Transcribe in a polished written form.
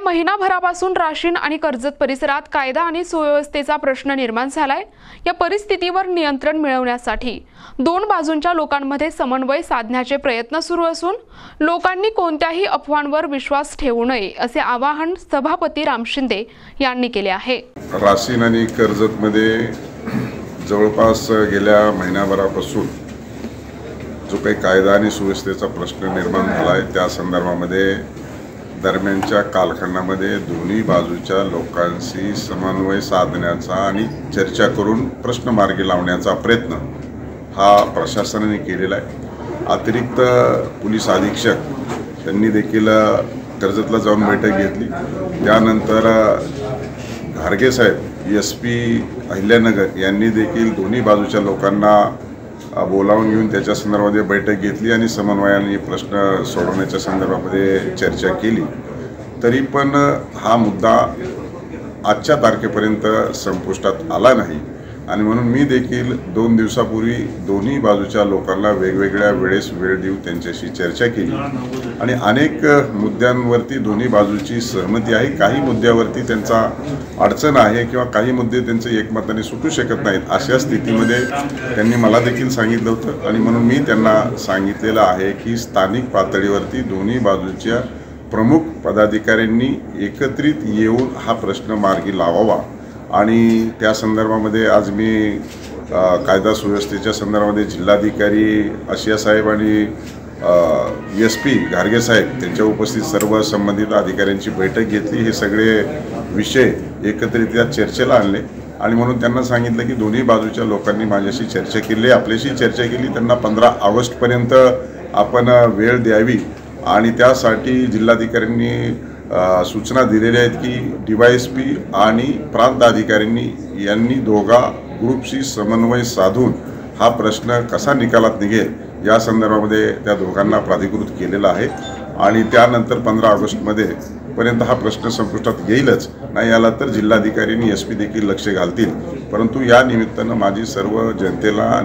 महिनाभरापासून राशीन आणि कर्जत परिसरात कायदा आणि सुव्यवस्थेचा प्रश्न निर्माण झालाय। या परिस्थितीवर नियंत्रण मिळवण्यासाठी दोन बाजूंच्या लोकांमध्ये समन्वय साधण्याचे प्रयत्न सुरू असून लोकांनी कोणत्याही अफवांवर विश्वास ठेवू नये असे आवाहन सभापती राम शिंदे यांनी केले आहे। राशीन आणि कर्जतमध्ये जवळपास गेल्या महिनाभरापासून जो काही कायदा आणि सुव्यवस्थेचा प्रश्न निर्माण झाला आहे त्या संदर्भामध्ये दरम्यानच्या कालखंडामध्ये दोन्ही बाजूच्या लोकांशी समन्वय साधण्याचा आणि चर्चा करून प्रश्न मार्गी लावण्याचा प्रयत्न हा प्रशासनाने केलेला आहे। अतिरिक्त पोलीस अधीक्षक यांनी देखील कर्जतला जाऊन बैठक घेतली। त्यानंतर घारगे साहेब SP अहिल्यानगर यांनी देखील दोन्ही बाजूच्या लोकांना बोलावून घेऊन त्याच्या संदर्भामध्ये बैठक घेतली आणि समन्वयाने प्रश्न सोडवण्याच्या संदर्भामध्ये चर्चा केली। तरी पण हा मुद्दा आजच्या तारखेपर्यंत संपुष्टात आला नाही आणि म्हणून मी देखील 2 दिवसापूर्वी दोन्ही बाजूच्या लोकांना वेगवेगळ्या वेळेस वेळ देऊन त्यांच्याशी चर्चा केली आणि अनेक मुद्द्यांवरती दोन्ही बाजूची सहमती आहे। काही मुद्द्यावरती त्यांचा अडचण आहे किंवा काही मुद्दे त्यांचे एकमताने सुटू शकत नाहीत। अशा स्थितीमध्ये त्यांनी मला देखील सांगितलं होतं आणि म्हणून मी त्यांना सांगितलेलं आहे की स्थानिक पातळीवरती दोन्ही बाजूच्या प्रमुख पदाधिकाऱ्यांनी एकत्रित येऊन हा प्रश्न मार्गी लावावा आणि त्या संदर्भामध्ये आज मी कायदा सुव्यवस्थेच्या संदर्भामध्ये जिल्हाधिकारी आशिया साहेब आणि SP घारगे साहेब त्यांच्या उपस्थित सर्व संबंधित अधिकाऱ्यांची बैठक घेतली। हे सगळे विषय एकत्रित चर्चेला आणले आणि म्हणून त्यांना सांगितलं की दोन्ही बाजूच्या लोकांनी माझ्याशी चर्चा केली, आपल्याशी चर्चा केली। त्यांना 15 ऑगस्टपर्यंत आपण वेळ द्यावी आणि त्यासाठी जिल्हाधिकाऱ्यांनी सूचना दिलेल्या आहेत की DYSP आणि प्रांत अधिकाऱ्यांनी यांनी दोघा ग्रुपशी समन्वय साधून हा प्रश्न कसा निकालात निघेल या संदर्भामध्ये त्या दोघांना प्राधिकृत केलेला आहे आणि त्यानंतर 15 ऑगस्टमध्ये पर्यंत हा प्रश्न संपुष्टात येईलच। नाही आला तर जिल्हाधिकारी आणि SP देखील लक्ष घालतील। परंतु या निमित्तानं माझी सर्व जनतेला